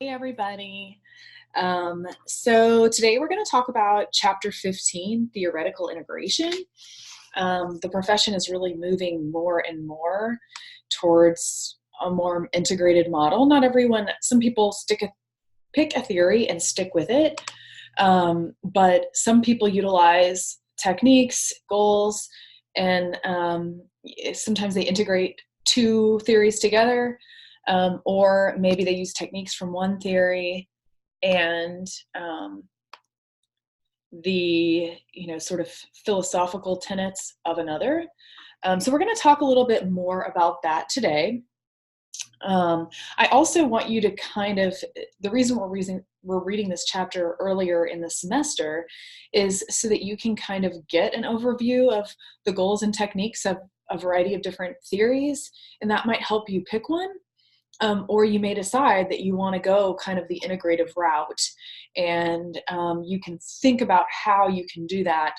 Hey everybody. So today we're going to talk about Chapter 15, Theoretical Integration. The profession is really moving more and more towards a more integrated model. Not everyone, some people pick a theory and stick with it, but some people utilize techniques, goals, and sometimes they integrate two theories together. Or maybe they use techniques from one theory and the sort of philosophical tenets of another. So we're going to talk a little bit more about that today. I also want you to the reason we're reading this chapter earlier in the semester is so that you can kind of get an overview of the goals and techniques of a variety of different theories, and that might help you pick one. Or you may decide that you want to go kind of the integrative route, and you can think about how you can do that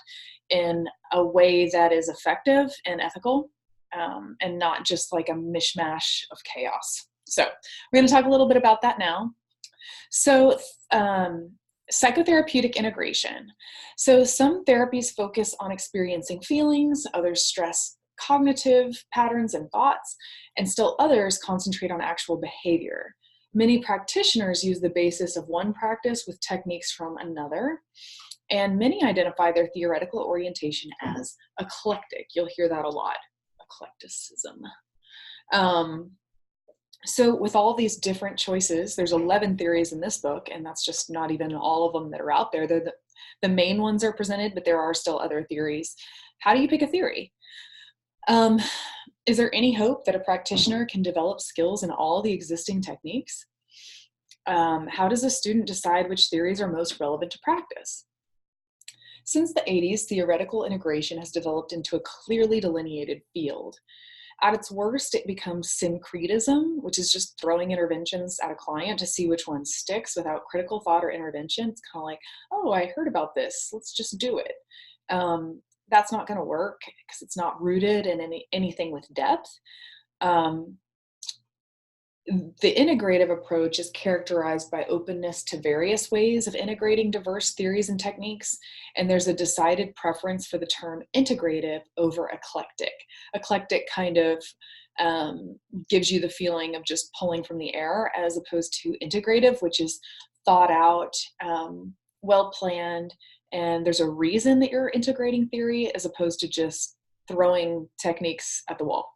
in a way that is effective and ethical, and not just like a mishmash of chaos. So we're going to talk a little bit about that now. So psychotherapeutic integration. So some therapies focus on experiencing feelings, others stress cognitive patterns and thoughts, and still others concentrate on actual behavior. Many practitioners use the basis of one practice with techniques from another, and many identify their theoretical orientation as eclectic. You'll hear that a lot, eclecticism. So with all these different choices, there's 11 theories in this book, and that's just not even all of them that are out there. The main ones are presented, but there are still other theories. How do you pick a theory? Is there any hope that a practitioner can develop skills in all the existing techniques? How does a student decide which theories are most relevant to practice? Since the 80s, theoretical integration has developed into a clearly delineated field. At its worst, it becomes syncretism, which is just throwing interventions at a client to see which one sticks without critical thought or intervention. It's kind of like, oh, I heard about this, let's just do it. That's not going to work because it's not rooted in anything with depth. The integrative approach is characterized by openness to various ways of integrating diverse theories and techniques, and there's a decided preference for the term integrative over eclectic. Eclectic kind of gives you the feeling of just pulling from the air, as opposed to integrative, which is thought out, well-planned, and there's a reason that you're integrating theory as opposed to just throwing techniques at the wall.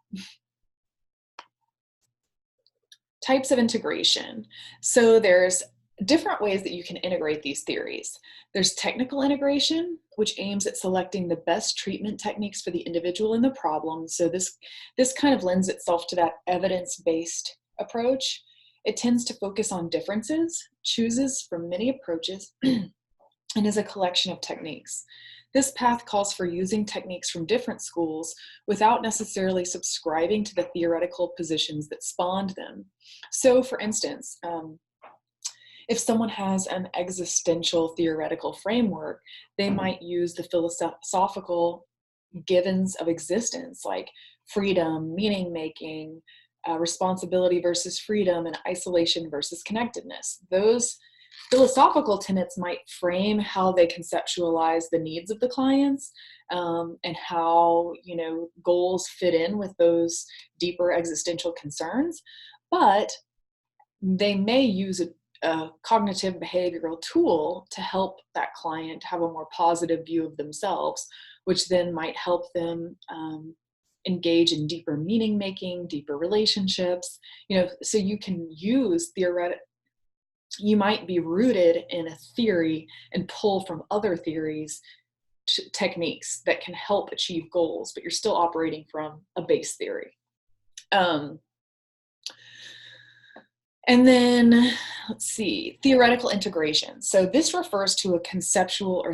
Types of integration. So there's different ways that you can integrate these theories. There's technical integration, which aims at selecting the best treatment techniques for the individual and the problem. So this kind of lends itself to that evidence-based approach. It tends to focus on differences, chooses from many approaches, and is a collection of techniques. This path calls for using techniques from different schools without necessarily subscribing to the theoretical positions that spawned them. So for instance, if someone has an existential theoretical framework, they might use the philosophical givens of existence, like freedom, meaning making, responsibility versus freedom, and isolation versus connectedness. Those philosophical tenets might frame how they conceptualize the needs of the clients, and how goals fit in with those deeper existential concerns. But they may use a cognitive behavioral tool to help that client have a more positive view of themselves, which then might help them engage in deeper meaning making, deeper relationships. So you can use you might be rooted in a theory and pull from other theories techniques that can help achieve goals, but you're still operating from a base theory. And then let's see, theoretical integration. So this refers to a conceptual or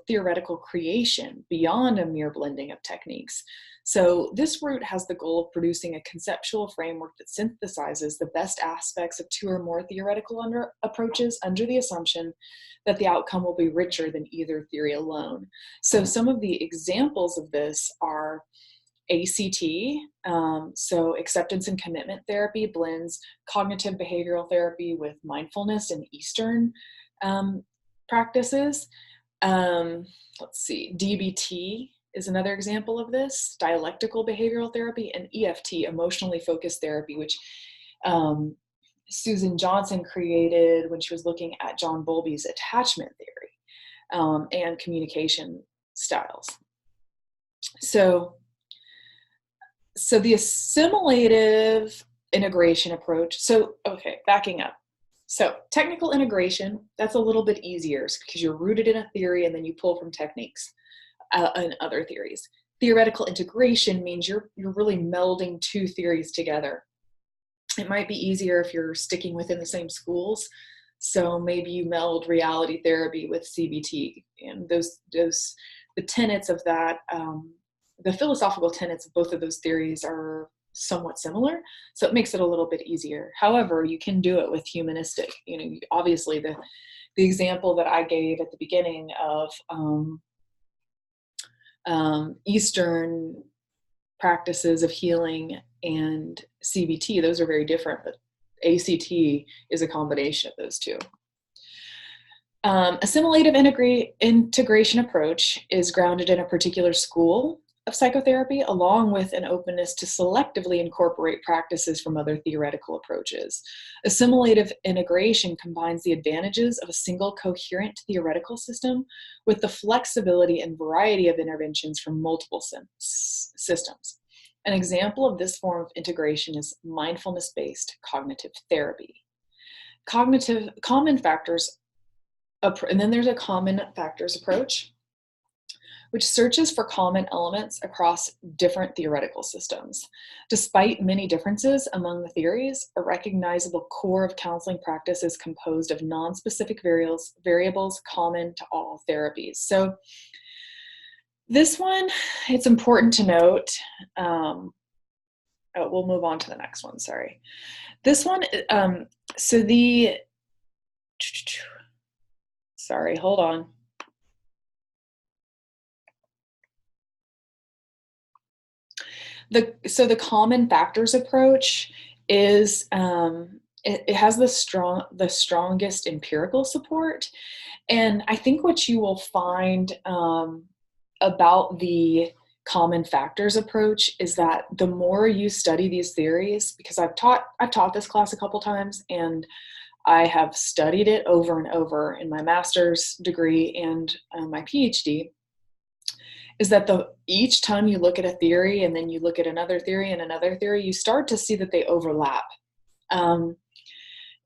theoretical creation beyond a mere blending of techniques. So this route has the goal of producing a conceptual framework that synthesizes the best aspects of two or more theoretical approaches under the assumption that the outcome will be richer than either theory alone. So some of the examples of this are ACT, so acceptance and commitment therapy, blends cognitive behavioral therapy with mindfulness and Eastern practices. Let's see, DBT is another example of this, dialectical behavioral therapy, and EFT, emotionally focused therapy, which Susan Johnson created when she was looking at John Bowlby's attachment theory and communication styles. So the assimilative integration approach, okay, backing up. So technical integration, that's a little bit easier because you're rooted in a theory and then you pull from techniques and other theories. Theoretical integration means you're really melding two theories together. It might be easier if you're sticking within the same schools. So maybe you meld reality therapy with CBT, and the tenets of that, the philosophical tenets of both of those theories are somewhat similar, so it makes it a little bit easier. However, you can do it with humanistic. Obviously the example that I gave at the beginning of Eastern practices of healing and CBT, those are very different, but ACT is a combination of those two. Assimilative integration approach is grounded in a particular school of psychotherapy, along with an openness to selectively incorporate practices from other theoretical approaches. Assimilative integration combines the advantages of a single coherent theoretical system with the flexibility and variety of interventions from multiple systems. An example of this form of integration is mindfulness-based cognitive therapy. Common factors, and then there's a common factors approach, which searches for common elements across different theoretical systems. Despite many differences among the theories, a recognizable core of counseling practice is composed of non-specific variables common to all therapies. So this one, it's important to note, we'll move on to the next one, sorry. This one, sorry, hold on. The common factors approach is, it has the strongest empirical support. And I think what you will find about the common factors approach is that the more you study these theories, because I've taught this class a couple times, and I have studied it over and over in my master's degree and my PhD, is that each time you look at a theory and then you look at another theory and another theory, you start to see that they overlap. And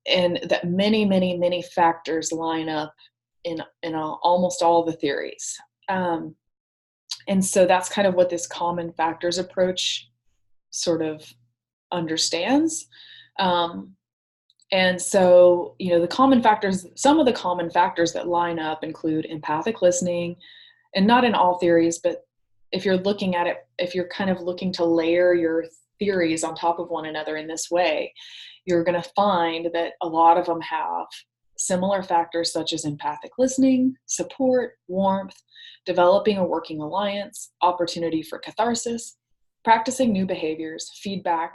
that many, many, many factors line up in almost all the theories. And so that's kind of what this common factors approach sort of understands. And so, the common factors, some of the common factors that line up include empathic listening, and not in all theories, but if you're looking at it, if you're kind of looking to layer your theories on top of one another in this way, you're going to find that a lot of them have similar factors such as empathic listening, support, warmth, developing a working alliance, opportunity for catharsis, practicing new behaviors, feedback,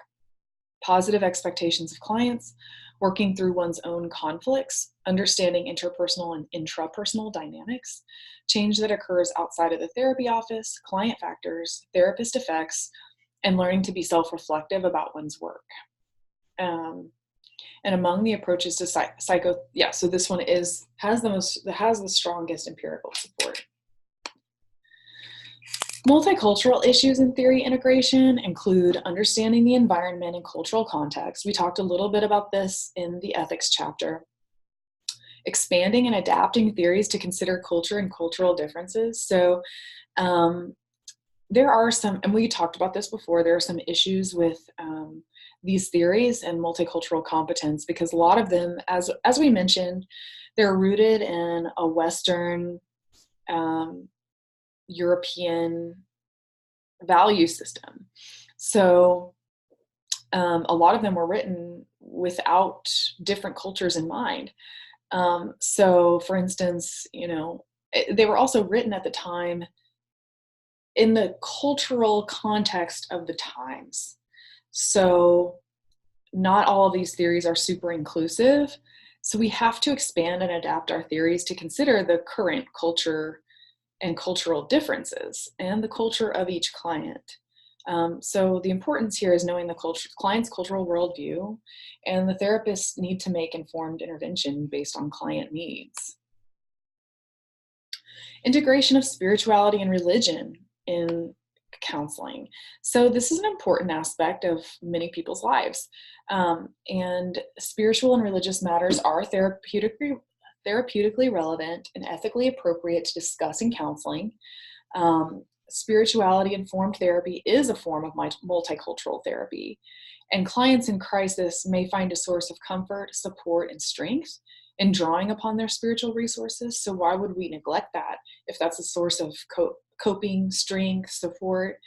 positive expectations of clients, working through one's own conflicts, understanding interpersonal and intrapersonal dynamics, change that occurs outside of the therapy office, client factors, therapist effects, and learning to be self-reflective about one's work. And among the approaches to so this one has the strongest empirical support. Multicultural issues in theory integration include understanding the environment and cultural context. We talked a little bit about this in the ethics chapter. Expanding and adapting theories to consider culture and cultural differences. So there are some, and we talked about this before, there are some issues with these theories and multicultural competence, because a lot of them, as we mentioned, they're rooted in a Western European value system. So a lot of them were written without different cultures in mind. So for instance, they were also written at the time in the cultural context of the times. So not all of these theories are super inclusive. So we have to expand and adapt our theories to consider the current culture and cultural differences and the culture of each client. So the importance here is knowing the client's cultural worldview, and the therapists need to make informed intervention based on client needs. Integration of spirituality and religion in counseling. So this is an important aspect of many people's lives. And spiritual and religious matters are therapeutically relevant and ethically appropriate to discuss in counseling. Spirituality-informed therapy is a form of multicultural therapy, and clients in crisis may find a source of comfort, support, and strength in drawing upon their spiritual resources. So why would we neglect that if that's a source of coping, strength, support?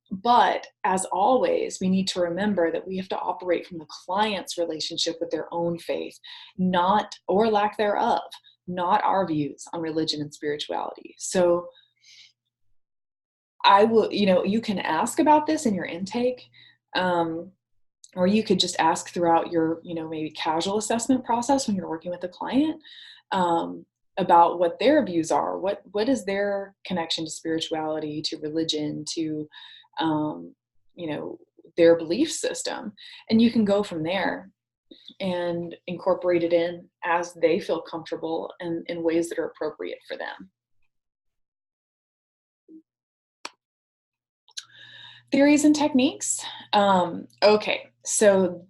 But as always, we need to remember that we have to operate from the client's relationship with their own faith, not, or lack thereof, not our views on religion and spirituality. So I will, you can ask about this in your intake, or you could just ask throughout your, maybe casual assessment process when you're working with a client, about what their views are. What is their connection to spirituality, to religion, to, their belief system. And you can go from there and incorporate it in as they feel comfortable and in ways that are appropriate for them. Theories and techniques. Okay, so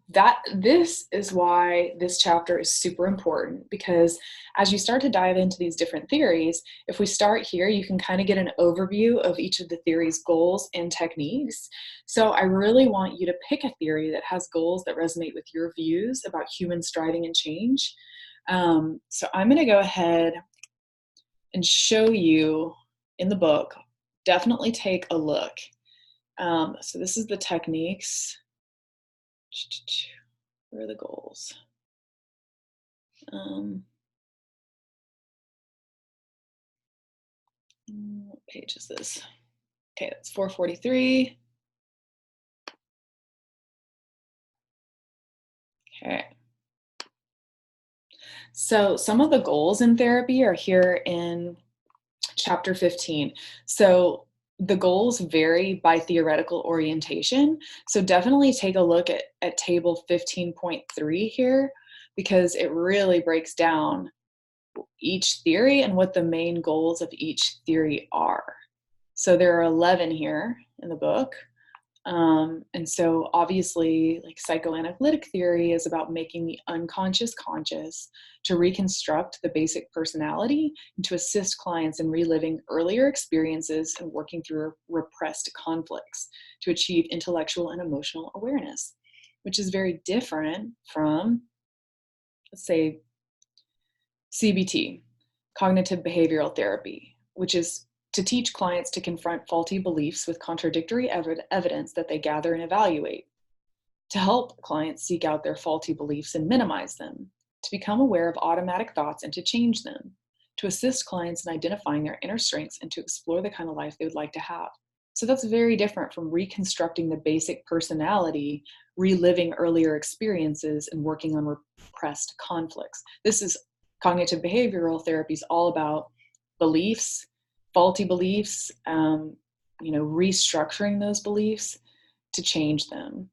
this is why this chapter is super important, because as you start to dive into these different theories, if we start here, you can kind of get an overview of each of the theory's goals and techniques. So I really want you to pick a theory that has goals that resonate with your views about human striving and change. So I'm going to go ahead and show you in the book. Definitely take a look. So this is the techniques. Where are the goals? What page is this? Okay, that's 443. Okay. So some of the goals in therapy are here in chapter 15. So the goals vary by theoretical orientation. So definitely take a look at table 15.3 here, because it really breaks down each theory and what the main goals of each theory are. So there are 11 here in the book. And so obviously, like, psychoanalytic theory is about making the unconscious conscious, to reconstruct the basic personality, and to assist clients in reliving earlier experiences and working through repressed conflicts to achieve intellectual and emotional awareness, which is very different from, let's say, CBT, cognitive behavioral therapy, which is to teach clients to confront faulty beliefs with contradictory evidence that they gather and evaluate, to help clients seek out their faulty beliefs and minimize them, to become aware of automatic thoughts and to change them, to assist clients in identifying their inner strengths and to explore the kind of life they would like to have. So that's very different from reconstructing the basic personality, reliving earlier experiences, and working on repressed conflicts. This is cognitive behavioral therapy is all about beliefs, faulty beliefs, restructuring those beliefs to change them.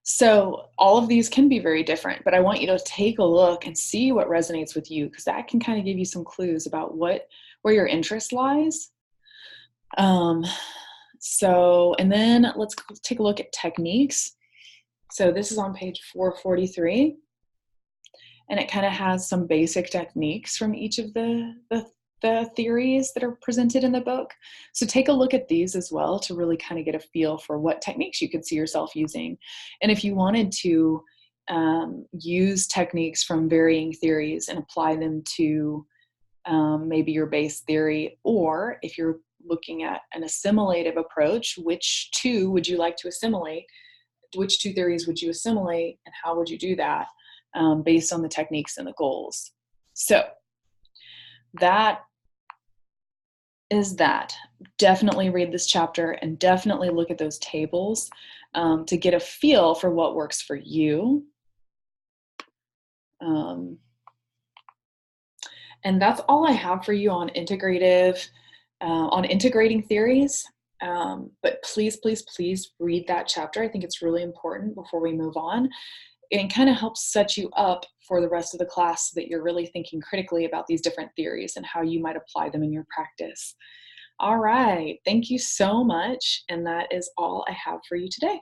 So all of these can be very different, but I want you to take a look and see what resonates with you, because that can kind of give you some clues about where your interest lies. And then let's take a look at techniques. So this is on page 443. And it kind of has some basic techniques from each of the theories that are presented in the book. So take a look at these as well to really kind of get a feel for what techniques you could see yourself using. And if you wanted to use techniques from varying theories and apply them to maybe your base theory, or if you're looking at an assimilative approach, which two would you like to assimilate? Which two theories would you assimilate, and how would you do that? Based on the techniques and the goals. So that is that definitely read this chapter and definitely look at those tables to get a feel for what works for you. And that's all I have for you on integrating theories. But please, please, please read that chapter. I think it's really important before we move on. And kind of helps set you up for the rest of the class so that you're really thinking critically about these different theories and how you might apply them in your practice. All right, thank you so much. And that is all I have for you today.